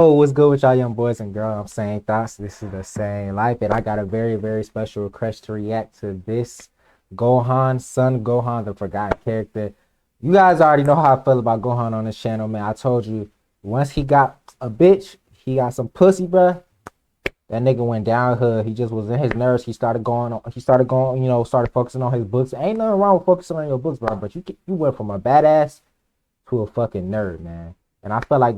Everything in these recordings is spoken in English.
Oh, what's good with y'all young boys and girls? I'm saying thoughts. This is the same life, and I got a very special request to react to this Gohan, son Gohan, the forgotten character. You guys already know how I feel about Gohan on this channel, man. I told you once he got a bitch, he got some pussy, bruh. That nigga went downhill. He just was in his nerves. He started going on. He started going, started focusing on his books. Ain't nothing wrong with focusing on your books, bro. But you went from a badass to a fucking nerd, man. And I feel like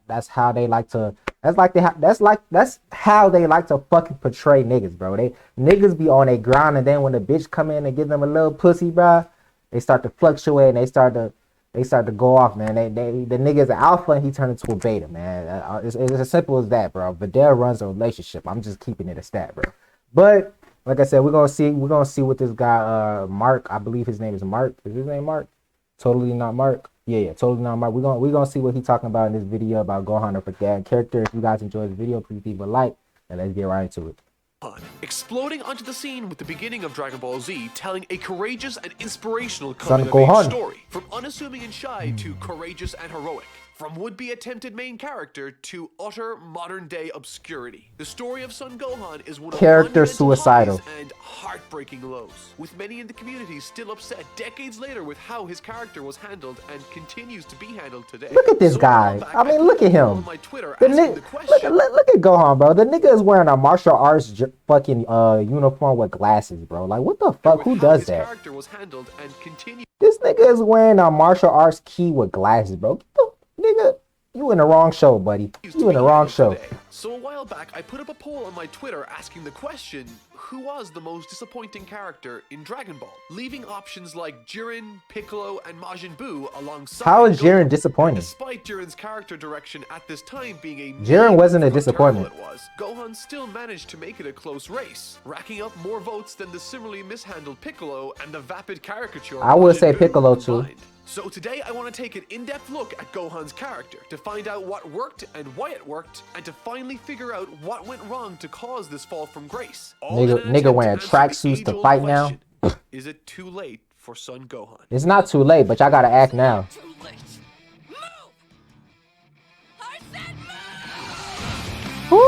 that's how they like to. That's how they like to fucking portray niggas, bro. They niggas be on their ground, and then when the bitch come in and give them a little pussy, bro, they start to fluctuate and they start to go off, man. The nigga's an alpha and he turned into a beta, man. It's as simple as that, bro. Vidal runs a relationship. I'm just keeping it a stat, bro. But like I said, we're gonna see what this guy Mark, I believe his name is Mark. Is his name Mark? Totally not Mark. Yeah, totally not Mark. We're gonna see what he's talking about in this video about Gohan the forgotten character. If you guys enjoyed this video, please leave a like and let's get right into it. Exploding onto the scene with the beginning of Dragon Ball Z, telling a courageous and inspirational Son of coming-of-age Gohan. story. From unassuming and shy to courageous and heroic. From would-be attempted main character to utter modern-day obscurity. The story of Son Gohan is one of Character monumental suicidal. highs and heartbreaking lows, with many in the community still upset decades later with how his character was handled and continues to be handled today. Look at this guy. I mean, look at him. My Twitter The asking the question. look at Gohan, bro. The nigga is wearing a martial arts fucking uniform with glasses, bro. Like, what the fuck? Who does that? Character was handled and continued. This nigga is wearing a martial arts key with glasses, bro. Get the, nigga, you in the wrong show, buddy. You in the wrong show. So a while back, I put up a poll on my Twitter asking the question, who was the most disappointing character in Dragon Ball? Leaving options like Jiren, Piccolo, and Majin Buu alongside. How is Jiren Gohan. disappointing? Despite Jiren's character direction at this time being a Jiren wasn't a disappointment. Gohan still managed to make it a close race, racking up more votes than the similarly mishandled Piccolo and the vapid caricature. I would Majin say Buu Piccolo combined. too. So today I want to take an in-depth look at Gohan's character to find out what worked and why it worked, and to finally figure out what went wrong to cause this fall from grace. Nigga wearing tracksuits to fight now. Is it too late for Son Gohan? It's not too late, but y'all gotta act now. Woo!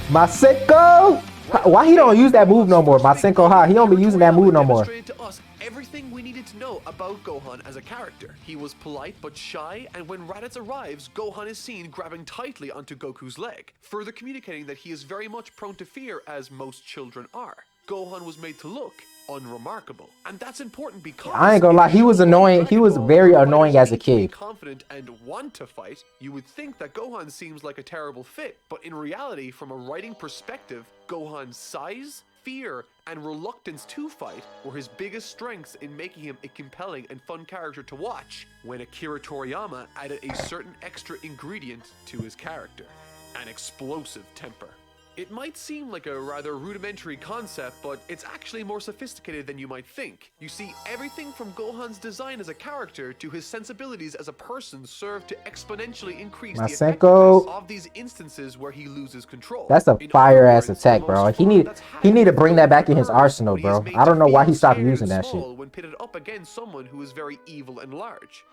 Masenko! Why he don't use that move no more? Masenko High. He don't be using that move no more. To us everything we needed to know about Gohan as a character. He was polite but shy, and when Raditz arrives, Gohan is seen grabbing tightly onto Goku's leg, further communicating that he is very much prone to fear, as most children are. Gohan was made to look unremarkable, and that's important because I ain't gonna lie, he was annoying. He was very annoying as a kid. Confident and want to fight, you would think that Gohan seems like a terrible fit, but in reality, from a writing perspective, Gohan's size, fear, and reluctance to fight were his biggest strengths in making him a compelling and fun character to watch, when Akira Toriyama added a certain extra ingredient to his character: an explosive temper. It might seem like a rather rudimentary concept, but it's actually more sophisticated than you might think. You see, everything from Gohan's design as a character to his sensibilities as a person serve to exponentially increase the effectiveness of these instances where he loses control. That's a fire-ass attack, bro. He need to bring that back in his arsenal, bro. I don't know why he stopped using that shit. When pitted up against someone who is very evil and large.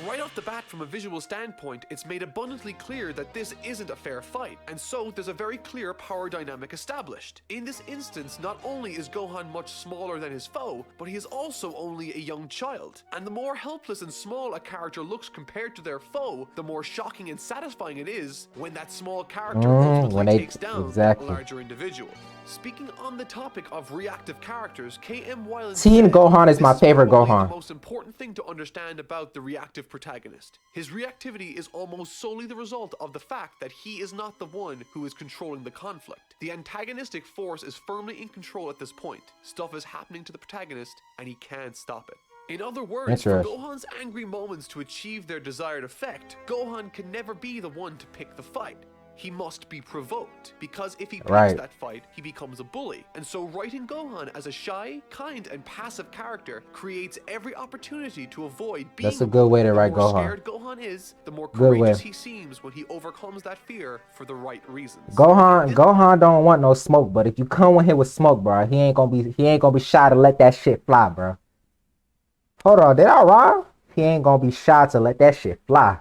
Right off the bat, from a visual standpoint, it's made abundantly clear that this isn't a fair fight, and so there's a very clear power dynamic established. In this instance, not only is Gohan much smaller than his foe, but he is also only a young child. And the more helpless and small a character looks compared to their foe, the more shocking and satisfying it is when that small character ultimately takes down a larger individual. Speaking on the topic of reactive characters, KM Weiland Teen Gohan is my favorite Gohan. The most important thing to understand about the reactive protagonist. His reactivity is almost solely the result of the fact that he is not the one who is controlling the conflict. The antagonistic force is firmly in control at this point. Stuff is happening to the protagonist, and he can't stop it. In other words, for Gohan's angry moments to achieve their desired effect, Gohan can never be the one to pick the fight. He must be provoked, because if he picks Right. that fight, he becomes a bully. And so writing Gohan as a shy, kind, and passive character creates every opportunity to avoid being That's a a good bully. way to The write more Gohan. scared Gohan is, the more Good way. courageous he seems when he overcomes that fear for the right reasons. Gohan don't want no smoke, but if you come with him with smoke, bro, he ain't gonna be shy to let that shit fly, bro. Hold on, did I rhyme? He ain't gonna be shy to let that shit fly.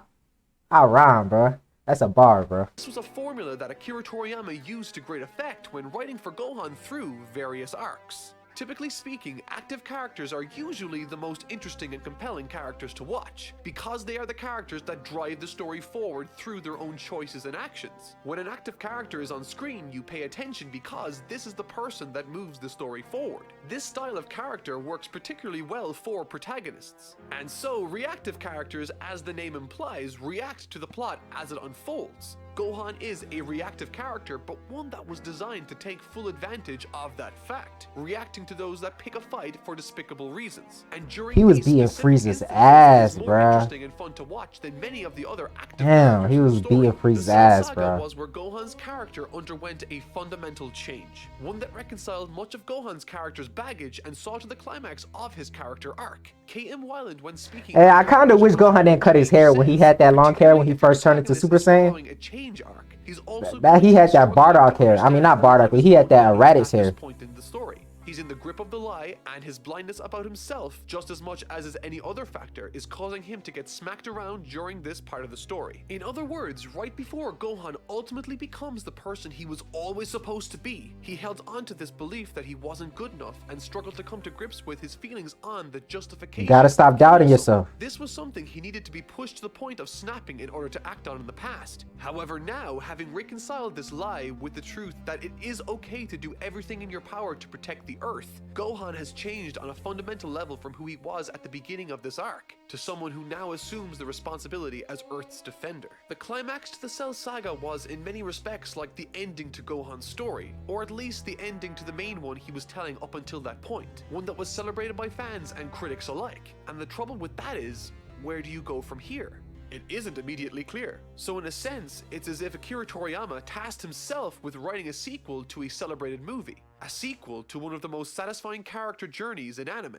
I rhyme, bro. That's a bar, bro. This was a formula that Akira Toriyama used to great effect when writing for Gohan through various arcs. Typically speaking, active characters are usually the most interesting and compelling characters to watch, because they are the characters that drive the story forward through their own choices and actions. When an active character is on screen, you pay attention because this is the person that moves the story forward. This style of character works particularly well for protagonists. And so, reactive characters, as the name implies, react to the plot as it unfolds. Gohan is a reactive character, but one that was designed to take full advantage of that fact, reacting to those that pick a fight for despicable reasons. And during He was these beating specific Frieza's instances, ass, it is more bruh. interesting and fun to watch than many of the other active Damn, characters he in the was story. beating The Frieza's Cell ass, Saga bruh. was where Gohan's character underwent a fundamental change, one that reconciled much of Gohan's character's baggage and saw to the climax of his character arc. K.M. Weiland, when speaking, Hey, I kind of wish Gohan didn't cut his hair when he had that long hair when he first turned into Super Saiyan. A change arc. He's also That he had that struggling to Bardock hair. I mean, not understand Bardock, but he had that Gohan's Raditz at hair. this point in the story. He's in the grip of the lie, and his blindness about himself, just as much as any other factor, is causing him to get smacked around during this part of the story. In other words, right before Gohan ultimately becomes the person he was always supposed to be, he held on to this belief that he wasn't good enough and struggled to come to grips with his feelings on the justification. You gotta stop of doubting killing yourself. someone. This was something he needed to be pushed to the point of snapping in order to act on in the past. However, now, having reconciled this lie with the truth that it is okay to do everything in your power to protect the Earth, Gohan has changed on a fundamental level from who he was at the beginning of this arc, to someone who now assumes the responsibility as Earth's defender. The climax to the Cell Saga was, in many respects, like the ending to Gohan's story, or at least the ending to the main one he was telling up until that point, one that was celebrated by fans and critics alike. And the trouble with that is, where do you go from here? It isn't immediately clear. So in a sense, it's as if Akira Toriyama tasked himself with writing a sequel to a celebrated movie. A sequel to one of the most satisfying character journeys in anime.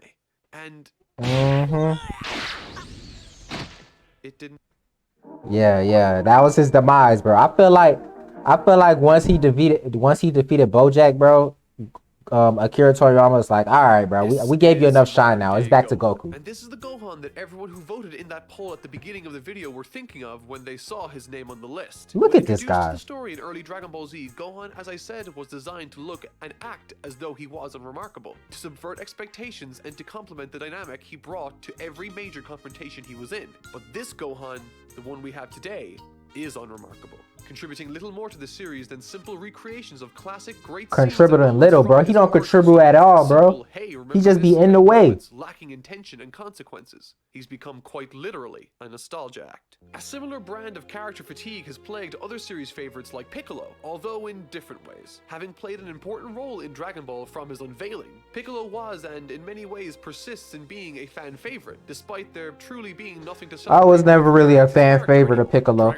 And it didn't. Yeah, that was his demise, bro. I feel like once he defeated BoJack, bro, Akira Toriyama was like, all right, bro, we gave you enough shine now. It's back to Goku. And this is the Gohan that everyone who voted in that poll at the beginning of the video were thinking of when they saw his name on the list. Look When at this introduced to guy. the story in early Dragon Ball Z, Gohan, as I said, was designed to look and act as though he was unremarkable, to subvert expectations and to complement the dynamic he brought to every major confrontation he was in. But this Gohan, the one we have today, is unremarkable, contributing little more to the series than simple recreations of classic great Contributing little, bro. He don't contribute at all, bro. He just be in the way. Lacking intention and consequences. He's become quite literally a nostalgia act. A similar brand of character fatigue has plagued other series favorites like Piccolo, although in different ways. Having played an important role in Dragon Ball from his unveiling, Piccolo was and in many ways persists in being a fan favorite, despite there truly being nothing to celebrate. I was never really a fan favorite of Piccolo.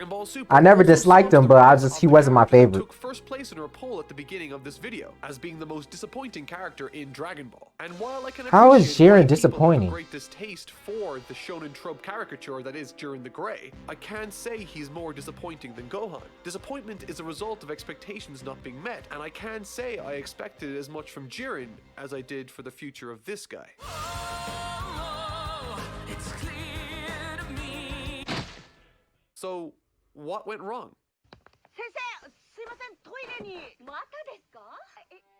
I never disliked him, but he wasn't my favorite. Took first place in our poll at the beginning of this video as being the most disappointing character in Dragon Ball. And while I can How is appreciate why Jiren people disappointing? have a great distaste for the shonen trope caricature that is Jiren the Grey, I can't say he's more disappointing than Gohan. Disappointment is a result of expectations not being met, and I can't say I expected as much from Jiren as I did for the future of this guy. It's clear to me. So, what went wrong?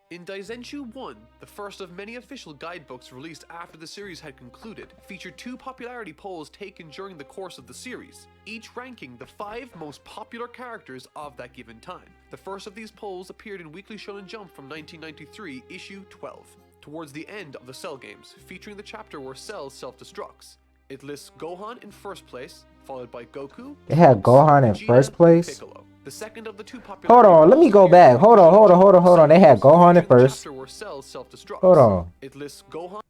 In Daizenshu 1, the first of many official guidebooks released after the series had concluded, featured 2 popularity polls taken during the course of the series, each ranking the 5 most popular characters of that given time. The first of these polls appeared in Weekly Shonen Jump from 1993, issue 12, towards the end of the Cell games, featuring the chapter where Cell self-destructs. It lists Gohan in first place, followed by Goku. They had Gohan in Vegeta, first place. Piccolo. The second of the 2 popular. Hold on, let me go back. Hold on. They had Gohan in first. Hold on. It lists Gohan.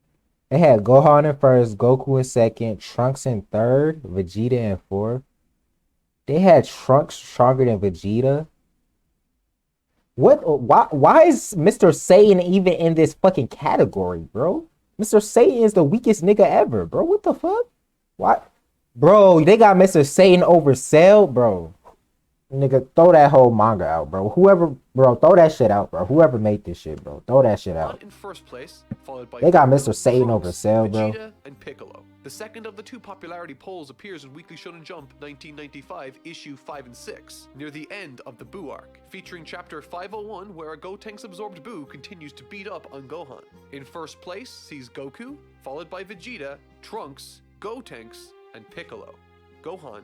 They had Gohan in first, Goku in second, Trunks in third, Vegeta in fourth. They had Trunks stronger than Vegeta. What? Why is Mr. Satan even in this fucking category, bro? Mr. Satan is the weakest nigga ever, bro. What the fuck? What? Bro, they got Mr. Satan over Cell, bro. Nigga, throw that whole manga out, bro. Whoever, bro, throw that shit out, bro. Whoever made this shit, bro, throw that shit out. In first place, followed by they got Goku, Mr. Satan Trunks, over Cell, bro. Vegeta, and Piccolo. The second of the two popularity polls appears in Weekly Shonen Jump 1995, issue 5 and 6, near the end of the Buu arc, featuring chapter 501, where a Gotenks-absorbed Buu continues to beat up on Gohan. In first place sees Goku, followed by Vegeta, Trunks, Gotenks, and Piccolo. Gohan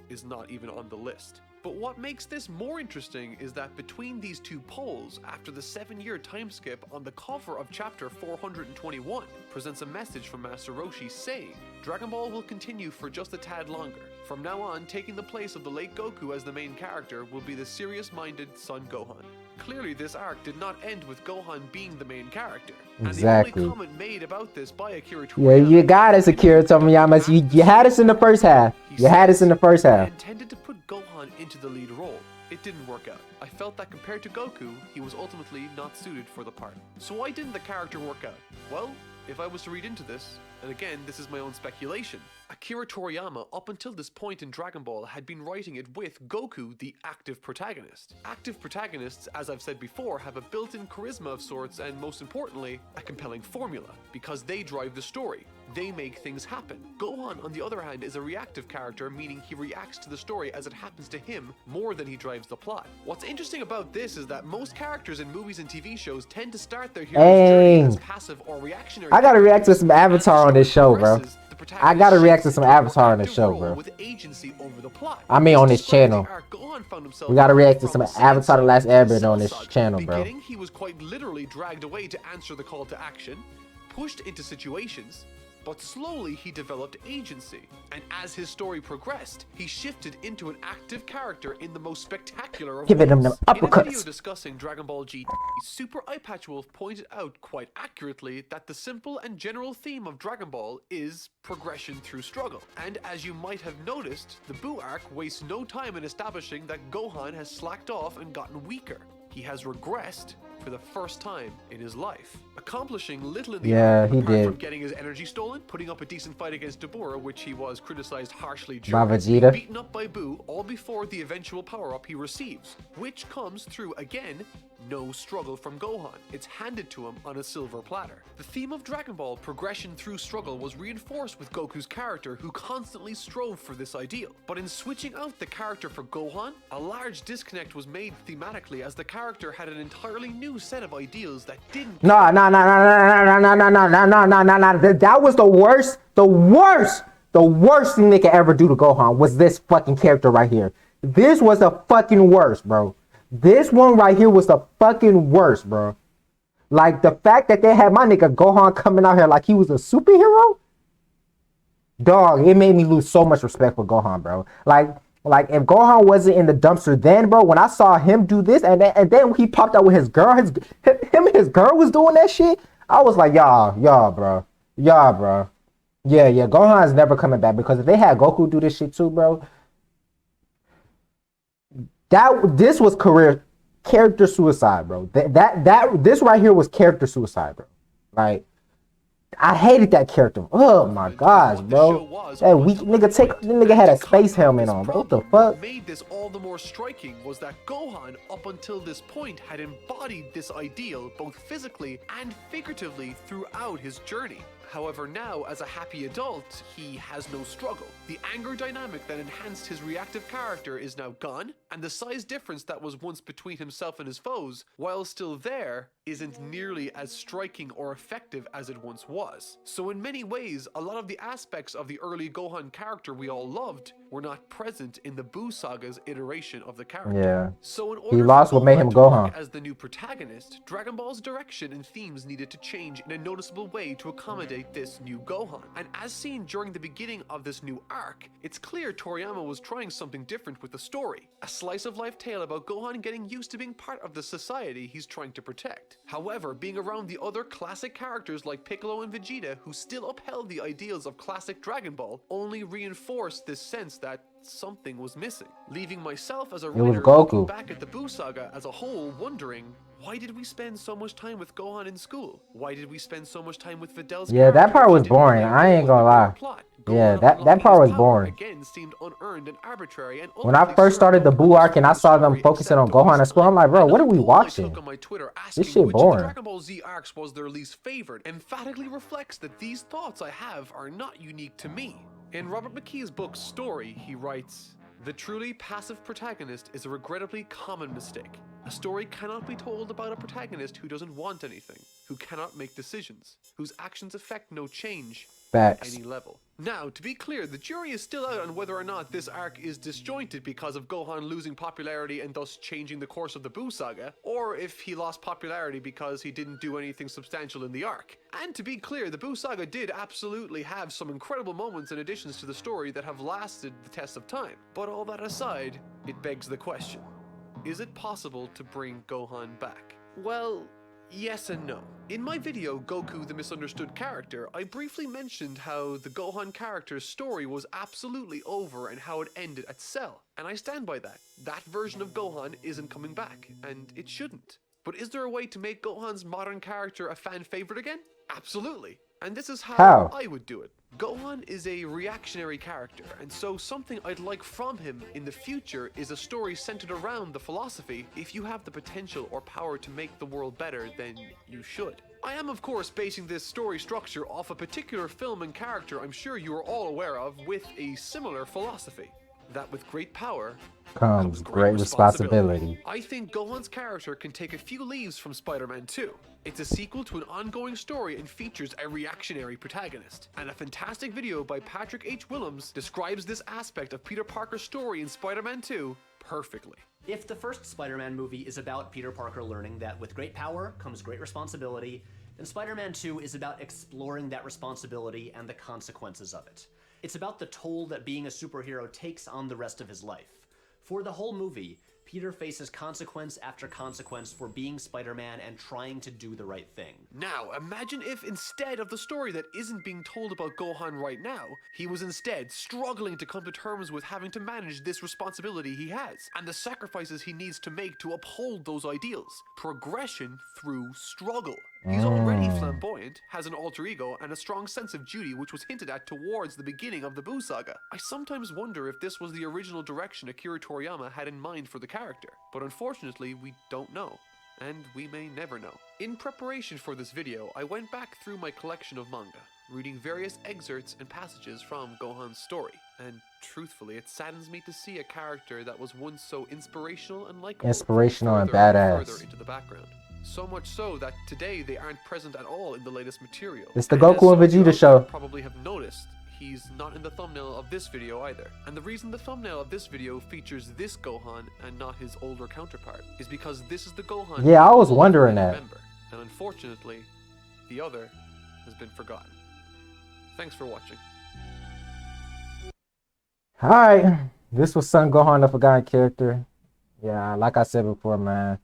is not even on the list. But what makes this more interesting is that between these two polls, after the 7-year time skip on the cover of chapter 421 presents a message from Master Roshi saying, Dragon Ball will continue for just a tad longer. From now on, taking the place of the late Goku as the main character will be the serious-minded son Gohan. Clearly, this arc did not end with Gohan being the main character. Exactly. And the only comment made about this by Akira Toriyama... Yeah, you got us, Akira Toriyama. You had us in the first half. You had us in the first half. I intended to put Gohan into the lead role. It didn't work out. I felt that compared to Goku, he was ultimately not suited for the part. So why didn't the character work out? Well, if I was to read into this, and again, this is my own speculation, Akira Toriyama, up until this point in Dragon Ball, had been writing it with Goku, the active protagonist. Active protagonists, as I've said before, have a built-in charisma of sorts and, most importantly, a compelling formula, because they drive the story. They make things happen. Gohan, on the other hand, is a reactive character, meaning he reacts to the story as it happens to him more than he drives the plot. What's interesting about this is that most characters in movies and TV shows tend to start their hero's journey as passive or reactionary. I gotta react to some Avatar on this show, bro. I gotta react to some Avatar on this show, bro. With agency over the plot. I mean, on this channel. We gotta react to some Avatar: The Last Airbender on this channel, bro. He was quite literally dragged away to answer the call to action, pushed into situations, but slowly he developed agency. And as his story progressed, he shifted into an active character in the most spectacular of Giving him ways. them uppercuts. In a video discussing Dragon Ball GT, Super Eyepatch Wolf pointed out quite accurately that the simple and general theme of Dragon Ball is progression through struggle. And as you might have noticed, the Buu arc wastes no time in establishing that Gohan has slacked off and gotten weaker. He has regressed for the first time in his life, accomplishing little in the arc, apart from getting his energy stolen, putting up a decent fight against Dabura, which he was criticized harshly during, being beaten up by Buu, all before the eventual power-up he receives, which comes through, again, no struggle from Gohan. It's handed to him on a silver platter. The theme of Dragon Ball, progression through struggle, was reinforced with Goku's character, who constantly strove for this ideal. But in switching out the character for Gohan, a large disconnect was made thematically, as the character had an entirely new set of ideals that didn't... No. That was the worst thing they could ever do to Gohan was this fucking character right here. This was the fucking worst, bro. This one right here was the fucking worst, bro. Like, the fact that they had my nigga Gohan coming out here like he was a superhero, dog, it made me lose so much respect for Gohan, bro. Like if Gohan wasn't in the dumpster then, bro, when I saw him do this, and then he popped out with his girl, him and his girl was doing that shit, I was like, y'all, bro. Yeah, Gohan's never coming back, because if they had Goku do this shit too, bro, this was character suicide, bro. This right here was character suicide, bro. Like, I hated that character. Oh my gosh, bro. That weak nigga had a space helmet on, bro. What the fuck? What made this all the more striking was that Gohan, up until this point, had embodied this ideal both physically and figuratively throughout his journey. However, now, as a happy adult, he has no struggle. The anger dynamic that enhanced his reactive character is now gone, and the size difference that was once between himself and his foes, while still there, isn't nearly as striking or effective as it once was. So in many ways, a lot of the aspects of the early Gohan character we all loved were not present in the Buu Saga's iteration of the character. Yeah. So in order he lost for what made him Gohan Gohan as the new protagonist, Dragon Ball's direction and themes needed to change in a noticeable way to accommodate validate this new Gohan. And as seen during the beginning of this new arc, it's clear Toriyama was trying something different with the story. A slice of life tale about Gohan getting used to being part of the society he's trying to protect. However, being around the other classic characters like Piccolo and Vegeta, who still upheld the ideals of classic Dragon Ball, only reinforced this sense that something was missing, leaving myself as a It was writer looking Goku. back at the Buu saga as a whole wondering, why did we spend so much time with Gohan in school? Why did we spend so much time with Vidal's Yeah, that character part if he was didn't boring. play a I role ain't in gonna the greater lie. plot? Yeah, Gohan that unlocking part his was power boring. again seemed unearned and arbitrary, and When I ultimately first served started no the Buu purpose arc and for I the saw them story focusing on except to Gohan waste at school, I'm time. like, bro, what Another are we poll I took watching? on my Twitter This asking shit which of the boring. Dragon Ball Z arcs was their least favorite emphatically reflects that these thoughts I have are not unique to me. In Robert McKee's book Story, he writes, "The truly passive protagonist is a regrettably common mistake. A story cannot be told about a protagonist who doesn't want anything, who cannot make decisions, whose actions affect no change at Facts. any level." Now, to be clear, the jury is still out on whether or not this arc is disjointed because of Gohan losing popularity and thus changing the course of the Buu saga, or if he lost popularity because he didn't do anything substantial in the arc. And to be clear, the Buu saga did absolutely have some incredible moments and additions to the story that have lasted the test of time. But all that aside, it begs the question, is it possible to bring Gohan back? Well, yes and no. In my video, Goku the Misunderstood Character, I briefly mentioned how the Gohan character's story was absolutely over and how it ended at Cell. And I stand by that. That version of Gohan isn't coming back, and it shouldn't. But is there a way to make Gohan's modern character a fan favorite again? Absolutely. And this is how I would do it. Gohan is a reactionary character, and so something I'd like from him in the future is a story centered around the philosophy, if you have the potential or power to make the world better, then you should. I am of course basing this story structure off a particular film and character I'm sure you are all aware of with a similar philosophy. That with great power Comes great responsibility. I think Gohan's character can take a few leaves from Spider-Man 2. It's a sequel to an ongoing story and features a reactionary protagonist. And a fantastic video by Patrick H. Willems describes this aspect of Peter Parker's story in Spider-Man 2 perfectly. If the first Spider-Man movie is about Peter Parker learning that with great power comes great responsibility, then Spider-Man 2 is about exploring that responsibility and the consequences of it. It's about the toll that being a superhero takes on the rest of his life. For the whole movie, Peter faces consequence after consequence for being Spider-Man and trying to do the right thing. Now, imagine if instead of the story that isn't being told about Gohan right now, he was instead struggling to come to terms with having to manage this responsibility he has, and the sacrifices he needs to make to uphold those ideals. Progression through struggle. He's already flamboyant, has an alter ego, and a strong sense of duty which was hinted at towards the beginning of the Buu saga. I sometimes wonder if this was the original direction Akira Toriyama had in mind for the character, but unfortunately we don't know, and we may never know. In preparation for this video, I went back through my collection of manga, reading various excerpts and passages from Gohan's story, and truthfully it saddens me to see a character that was once so inspirational and likable And further badass. into the background. So much so that today they aren't present at all in the latest material. It's the And Goku as some and of you Vegeta out there show. probably have noticed, he's not in the thumbnail of this video either. And the reason the thumbnail of this video features this Gohan and not his older counterpart is because this is the Gohan Yeah, I was all wondering really that. remember. And unfortunately, the other has been forgotten. Thanks for watching. Alright. This was Son Gohan, the forgotten character. Yeah, like I said before, man.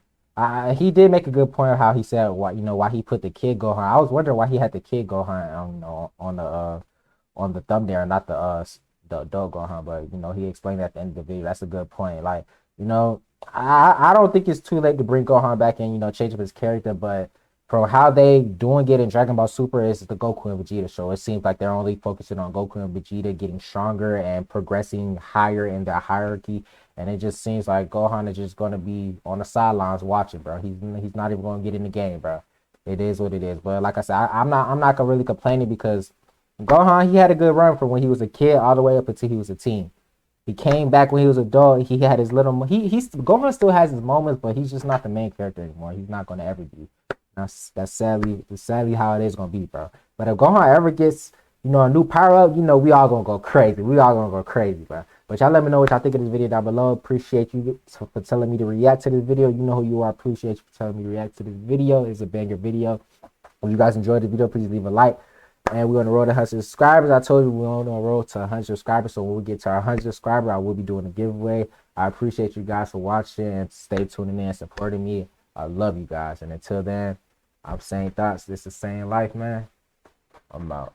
He did make a good point of how he said why he put the kid Gohan. I was wondering why he had the kid Gohan on the thumbnail, not the adult Gohan, but he explained at the end of the video. That's a good point. Like, I don't think it's too late to bring Gohan back and change up his character, but from how they doing it in Dragon Ball Super, is the Goku and Vegeta show. It seems like they're only focusing on Goku and Vegeta getting stronger and progressing higher in the hierarchy. And it just seems like Gohan is just going to be on the sidelines watching, bro. He's not even going to get in the game, bro. It is what it is. But like I said, I'm not gonna really complaining because Gohan, he had a good run from when he was a kid all the way up until he was a teen. He came back when he was an adult. He had his little. Gohan still has his moments, but he's just not the main character anymore. He's not going to ever be. That's sadly how it is gonna be, bro. But if Gohan ever gets, a new power up, we all gonna go crazy. We all gonna go crazy, bro. But y'all let me know what y'all think of this video down below. Appreciate you for telling me to react to this video. You know who you are. Appreciate you for telling me to react to this video. It's a banger video. If you guys enjoyed the video, please leave a like. And we're on the road to 100 subscribers. I told you we're on the road to 100 subscribers. So when we get to our 100 subscribers, I will be doing a giveaway. I appreciate you guys for watching and stay tuning in and supporting me. I love you guys. And until then, I'm saying thoughts. This is saying life, man. I'm out.